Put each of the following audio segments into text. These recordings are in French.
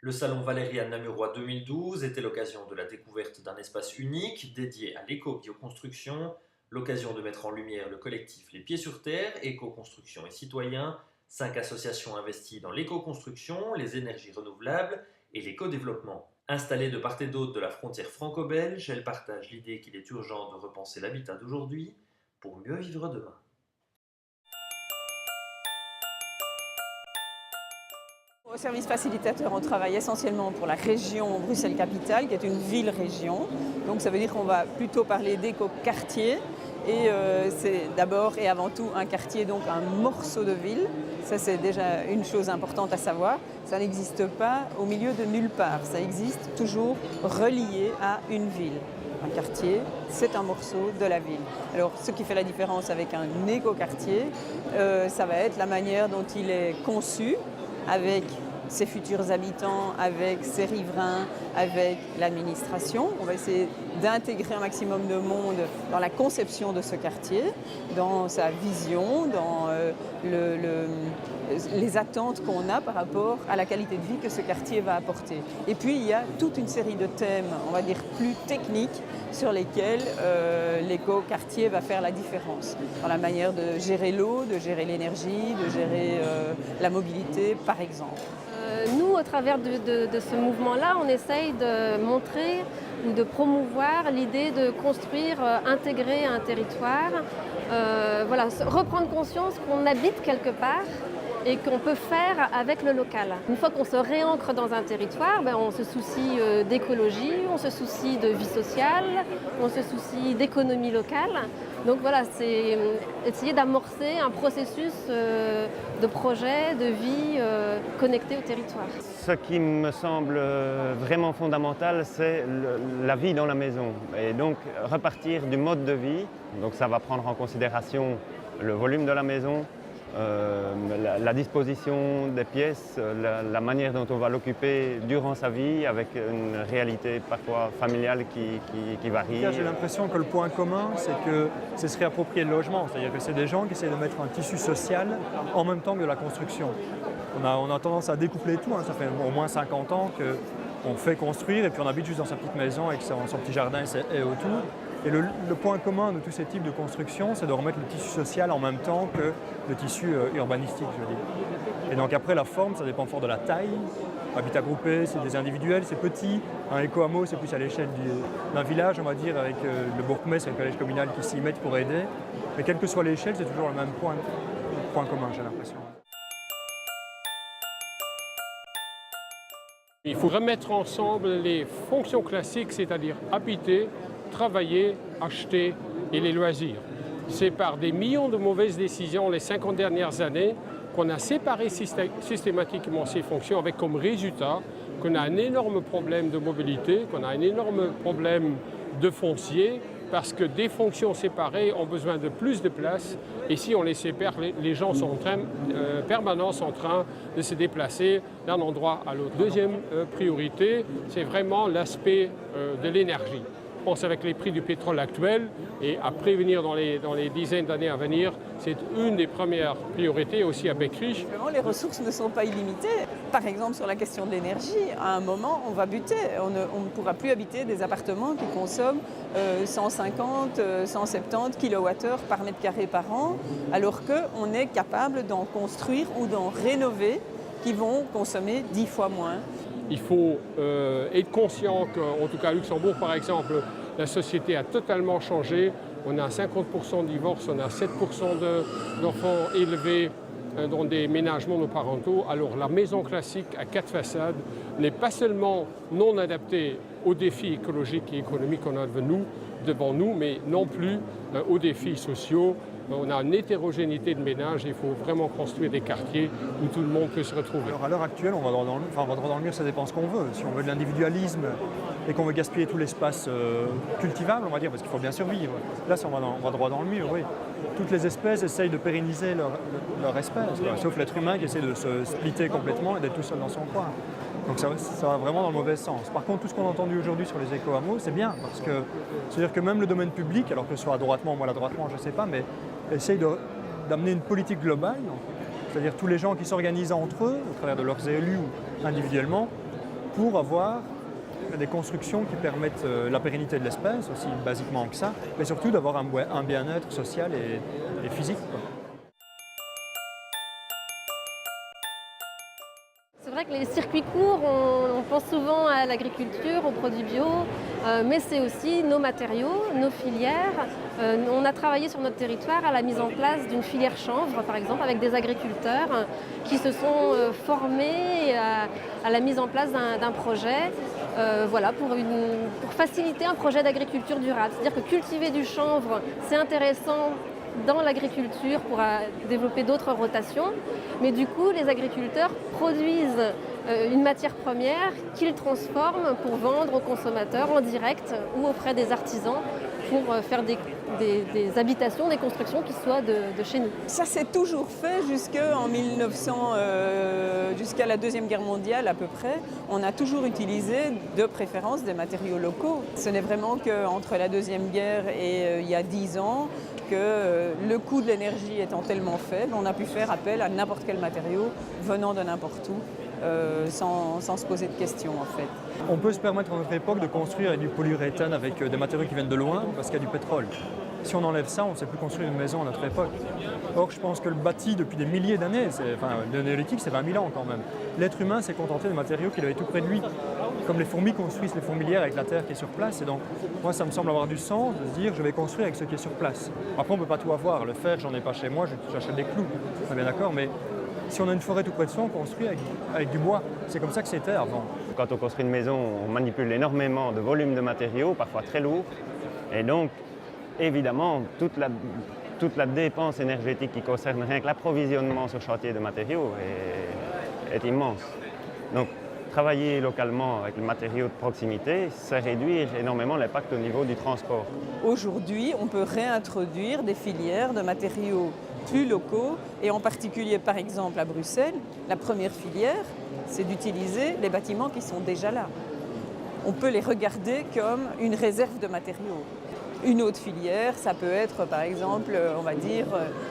Le Salon Valériane Namurois 2012 était l'occasion de la découverte d'un espace unique dédié à l'éco-bioconstruction, l'occasion de mettre en lumière le collectif Les Pieds sur Terre, éco-construction et citoyens, 5 associations investies dans l'éco-construction, les énergies renouvelables et l'éco-développement. Installées de part et d'autre de la frontière franco-belge, elles partagent l'idée qu'il est urgent de repenser l'habitat d'aujourd'hui pour mieux vivre demain. Au service facilitateur, on travaille essentiellement pour la région Bruxelles-Capitale, qui est une ville-région. Donc ça veut dire qu'on va plutôt parler d'éco-quartier. Et c'est d'abord et avant tout un quartier, donc un morceau de ville. Ça, c'est déjà une chose importante à savoir. Ça n'existe pas au milieu de nulle part. Ça existe toujours relié à une ville. Un quartier, c'est un morceau de la ville. Alors, ce qui fait la différence avec un éco-quartier, ça va être la manière dont il est conçu, avec ses futurs habitants, avec ses riverains, avec l'administration. On va essayer d'intégrer un maximum de monde dans la conception de ce quartier, dans sa vision, dans les attentes qu'on a par rapport à la qualité de vie que ce quartier va apporter. Et puis il y a toute une série de thèmes, on va dire plus techniques, sur lesquels l'éco-quartier va faire la différence. Dans la manière de gérer l'eau, de gérer l'énergie, de gérer la mobilité, par exemple. Nous, au travers de ce mouvement-là, on essaye de montrer ou de promouvoir l'idée de construire, intégrer un territoire, reprendre conscience qu'on habite quelque part et qu'on peut faire avec le local. Une fois qu'on se réancre dans un territoire, on se soucie d'écologie, on se soucie de vie sociale, on se soucie d'économie locale. Donc voilà, c'est essayer d'amorcer un processus de projet, de vie connecté au territoire. Ce qui me semble vraiment fondamental, c'est la vie dans la maison. Et donc repartir du mode de vie. Donc ça va prendre en considération le volume de la maison, la disposition des pièces, la manière dont on va l'occuper durant sa vie, avec une réalité parfois familiale qui varie. J'ai l'impression que le point commun, c'est que c'est se réapproprier le logement. C'est-à-dire que c'est des gens qui essaient de mettre un tissu social en même temps que de la construction. On a tendance à découpler tout. Ça fait au moins 50 ans qu'on fait construire et puis on habite juste dans sa petite maison avec son petit jardin et autour. Et le point commun de tous ces types de construction, c'est de remettre le tissu social en même temps que le tissu urbanistique, je veux dire. Et donc après, la forme, ça dépend fort de la taille. Habitat groupé, c'est des individuels, c'est petit. Un éco-hameau, c'est plus à l'échelle d'un village, on va dire, avec le bourgmestre et le collège communal qui s'y mettent pour aider. Mais quelle que soit l'échelle, c'est toujours le même point commun, j'ai l'impression. Il faut remettre ensemble les fonctions classiques, c'est-à-dire habiter, travailler, acheter et les loisirs. C'est par des millions de mauvaises décisions les 50 dernières années qu'on a séparé systématiquement ces fonctions avec comme résultat qu'on a un énorme problème de mobilité, qu'on a un énorme problème de foncier parce que des fonctions séparées ont besoin de plus de place et si on les sépare, les gens sont en permanence en train de se déplacer d'un endroit à l'autre. Deuxième priorité, c'est vraiment l'aspect de l'énergie. Je pense avec les prix du pétrole actuel et à prévenir dans les dizaines d'années à venir, c'est une des premières priorités aussi à Beckrich. Les ressources ne sont pas illimitées. Par exemple, sur la question de l'énergie, à un moment, on va buter. On ne pourra plus habiter des appartements qui consomment 150, 170 kWh par mètre carré par an, alors qu'on est capable d'en construire ou d'en rénover qui vont consommer 10 fois moins. Il faut être conscient qu'en tout cas à Luxembourg, par exemple, la société a totalement changé. On a 50% de divorces, on a 7% d'enfants élevés dans des ménages monoparentaux. Alors la maison classique à 4 façades n'est pas seulement non adaptée aux défis écologiques et économiques qu'on a devant nous, mais non plus aux défis sociaux. On a une hétérogénéité de ménages et il faut vraiment construire des quartiers où tout le monde peut se retrouver. Alors à l'heure actuelle, on va droit dans le mur, ça dépend ce qu'on veut. Si on veut de l'individualisme et qu'on veut gaspiller tout l'espace cultivable, on va dire, parce qu'il faut bien survivre. Là, on va droit dans le mur, oui. Toutes les espèces essayent de pérenniser leur espèce, sauf l'être humain qui essaie de se splitter complètement et d'être tout seul dans son coin. Donc ça va vraiment dans le mauvais sens. Par contre, tout ce qu'on a entendu aujourd'hui sur les éco-hameaux, c'est bien, parce que c'est-à-dire que même le domaine public, alors que ce soit droitement ou maladroitement, je ne sais pas, mais essaye d'amener une politique globale, c'est-à-dire tous les gens qui s'organisent entre eux, au travers de leurs élus ou individuellement, pour avoir des constructions qui permettent la pérennité de l'espèce, aussi basiquement que ça, mais surtout d'avoir un bien-être social et physique, quoi. C'est vrai que les circuits courts, on pense souvent à l'agriculture, aux produits bio, mais c'est aussi nos matériaux, nos filières. On a travaillé sur notre territoire à la mise en place d'une filière chanvre, par exemple, avec des agriculteurs qui se sont formés à la mise en place d'un projet voilà, pour faciliter un projet d'agriculture durable. C'est-à-dire que cultiver du chanvre, c'est intéressant dans l'agriculture pour développer d'autres rotations, mais du coup les agriculteurs produisent une matière première qu'ils transforment pour vendre aux consommateurs en direct ou auprès des artisans pour faire des habitations, des constructions qui soient de chez nous. Ça s'est toujours fait jusqu'en 1900, jusqu'à la Deuxième Guerre mondiale à peu près. On a toujours utilisé de préférence des matériaux locaux. Ce n'est vraiment qu'entre la Deuxième Guerre et il y a 10 ans que le coût de l'énergie étant tellement faible, on a pu faire appel à n'importe quel matériau venant de n'importe où. Sans se poser de questions en fait. On peut se permettre à notre époque de construire avec du polyuréthane avec des matériaux qui viennent de loin parce qu'il y a du pétrole. Si on enlève ça, on ne sait plus construire une maison à notre époque. Or, je pense que le bâti depuis des milliers d'années, le néolithique c'est 20 000 ans quand même. L'être humain s'est contenté de matériaux qu'il avait tout près de lui. Comme les fourmis construisent les fourmilières avec la terre qui est sur place. Et donc, moi ça me semble avoir du sens de se dire je vais construire avec ce qui est sur place. Après on ne peut pas tout avoir. Le fer, j'en ai pas chez moi, j'achète des clous. On est bien d'accord, mais si on a une forêt tout près de soi, on construit avec du bois. C'est comme ça que c'était avant. Quand on construit une maison, on manipule énormément de volumes de matériaux, parfois très lourds. Et donc, évidemment, toute la dépense énergétique qui concerne rien que l'approvisionnement sur chantier de matériaux est immense. Donc, travailler localement avec les matériaux de proximité, c'est réduire énormément l'impact au niveau du transport. Aujourd'hui, on peut réintroduire des filières de matériaux plus locaux et en particulier par exemple à Bruxelles, la première filière c'est d'utiliser les bâtiments qui sont déjà là. On peut les regarder comme une réserve de matériaux. Une autre filière, ça peut être par exemple, on va dire,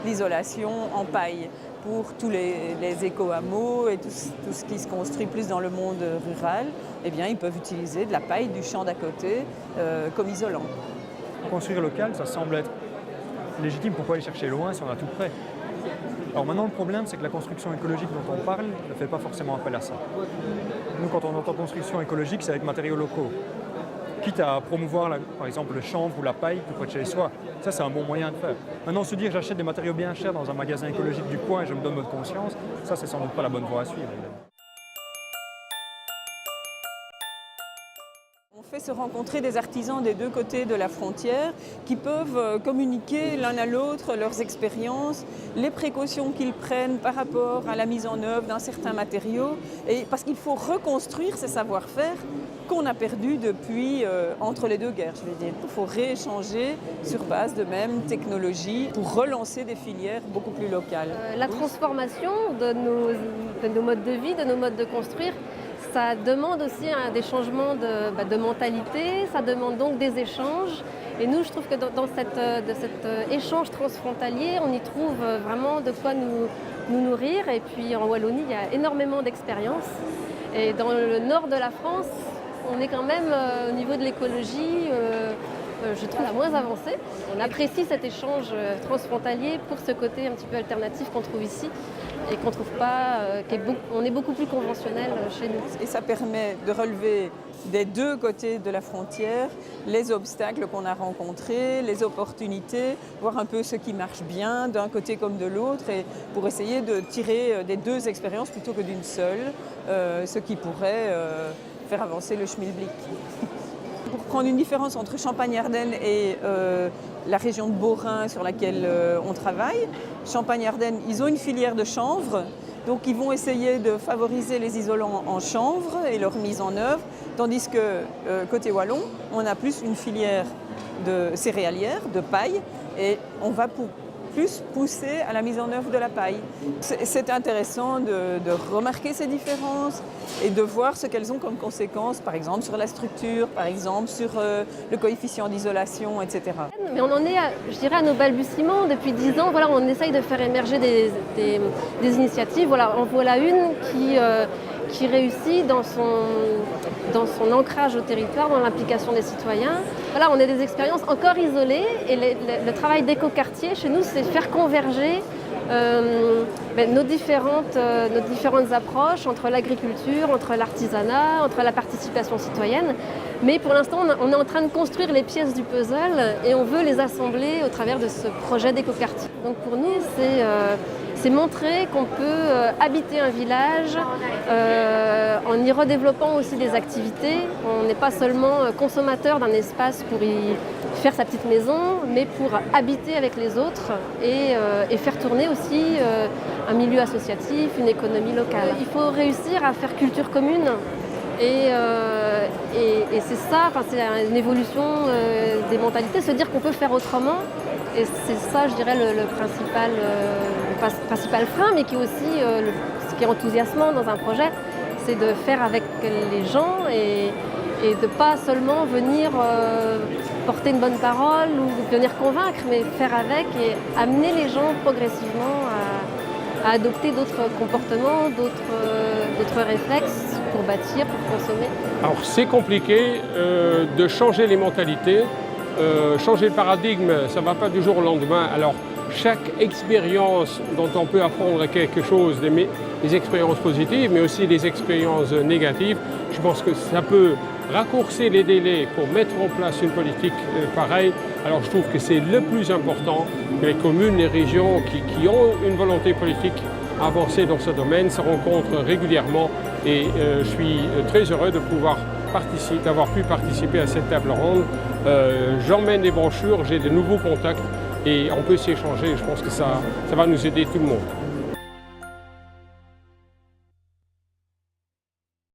l'isolation en paille pour tous les éco-hameaux et tout ce qui se construit plus dans le monde rural. Eh bien, ils peuvent utiliser de la paille du champ d'à côté comme isolant. Construire local, ça semble être légitime, pourquoi aller chercher loin si on a tout près? Alors maintenant le problème c'est que la construction écologique dont on parle ne fait pas forcément appel à ça. Nous quand on entend construction écologique c'est avec matériaux locaux. Quitte à promouvoir par exemple le chanvre ou la paille tout près de chez soi, ça c'est un bon moyen de faire. Maintenant se dire j'achète des matériaux bien chers dans un magasin écologique du coin et je me donne bonne conscience, ça c'est sans doute pas la bonne voie à suivre. On fait se rencontrer des artisans des deux côtés de la frontière qui peuvent communiquer l'un à l'autre leurs expériences, les précautions qu'ils prennent par rapport à la mise en œuvre d'un certain matériau, et parce qu'il faut reconstruire ces savoir-faire qu'on a perdus depuis entre les deux guerres, je vais dire. Il faut rééchanger sur base de mêmes technologies pour relancer des filières beaucoup plus locales. La transformation de nos modes de vie, de nos modes de construire, ça demande aussi des changements de mentalité, ça demande donc des échanges. Et nous, je trouve que dans cet échange transfrontalier, on y trouve vraiment de quoi nous nourrir. Et puis en Wallonie, il y a énormément d'expériences. Et dans le nord de la France, on est quand même au niveau de l'écologie, je trouve, la moins avancée. On apprécie cet échange transfrontalier pour ce côté un petit peu alternatif qu'on trouve ici et qu'on trouve pas, on est beaucoup plus conventionnel chez nous. Et ça permet de relever des deux côtés de la frontière les obstacles qu'on a rencontrés, les opportunités, voir un peu ce qui marche bien d'un côté comme de l'autre et pour essayer de tirer des deux expériences plutôt que d'une seule, ce qui pourrait faire avancer le schmilblick. Pour prendre une différence entre Champagne-Ardenne et la région de Beaurain sur laquelle on travaille, Champagne-Ardenne, ils ont une filière de chanvre, donc ils vont essayer de favoriser les isolants en chanvre et leur mise en œuvre, tandis que côté wallon, on a plus une filière de céréalière, de paille, et on va plus pousser à la mise en œuvre de la paille. C'est intéressant de remarquer ces différences et de voir ce qu'elles ont comme conséquences, par exemple sur la structure, par exemple sur le coefficient d'isolation, etc. Mais on en est, je dirais, à nos balbutiements. Depuis 10 ans, voilà, on essaye de faire émerger des initiatives. Voilà, en voilà une qui réussit dans son ancrage au territoire, dans l'implication des citoyens. Voilà, on a des expériences encore isolées et le travail d'écoquartier chez nous, c'est faire converger nos différentes approches entre l'agriculture, entre l'artisanat, entre la participation citoyenne. Mais pour l'instant, on est en train de construire les pièces du puzzle et on veut les assembler au travers de ce projet d'écoquartier. Donc pour nous, c'est montrer qu'on peut habiter un village en y redéveloppant aussi des activités. On n'est pas seulement consommateur d'un espace pour y faire sa petite maison, mais pour habiter avec les autres et faire tourner aussi un milieu associatif, une économie locale. Il faut réussir à faire culture commune. Et c'est ça, c'est une évolution des mentalités, se dire qu'on peut faire autrement. Et c'est ça, je dirais, le principal frein, mais qui est aussi ce qui est enthousiasmant dans un projet, c'est de faire avec les gens et de ne pas seulement venir porter une bonne parole ou venir convaincre, mais faire avec et amener les gens progressivement à adopter d'autres comportements, d'autres réflexes pour bâtir, pour consommer. Alors c'est compliqué de changer les mentalités, changer le paradigme, ça ne va pas du jour au lendemain. Alors chaque expérience dont on peut apprendre quelque chose, des expériences positives, mais aussi des expériences négatives, je pense que ça peut raccourcir les délais pour mettre en place une politique pareille. Alors je trouve que c'est le plus important que les communes, les régions qui ont une volonté politique avancée dans ce domaine se rencontrent régulièrement et je suis très heureux d'avoir pu participer à cette table ronde. J'emmène des brochures, j'ai de nouveaux contacts et on peut s'y échanger. Je pense que ça va nous aider tout le monde.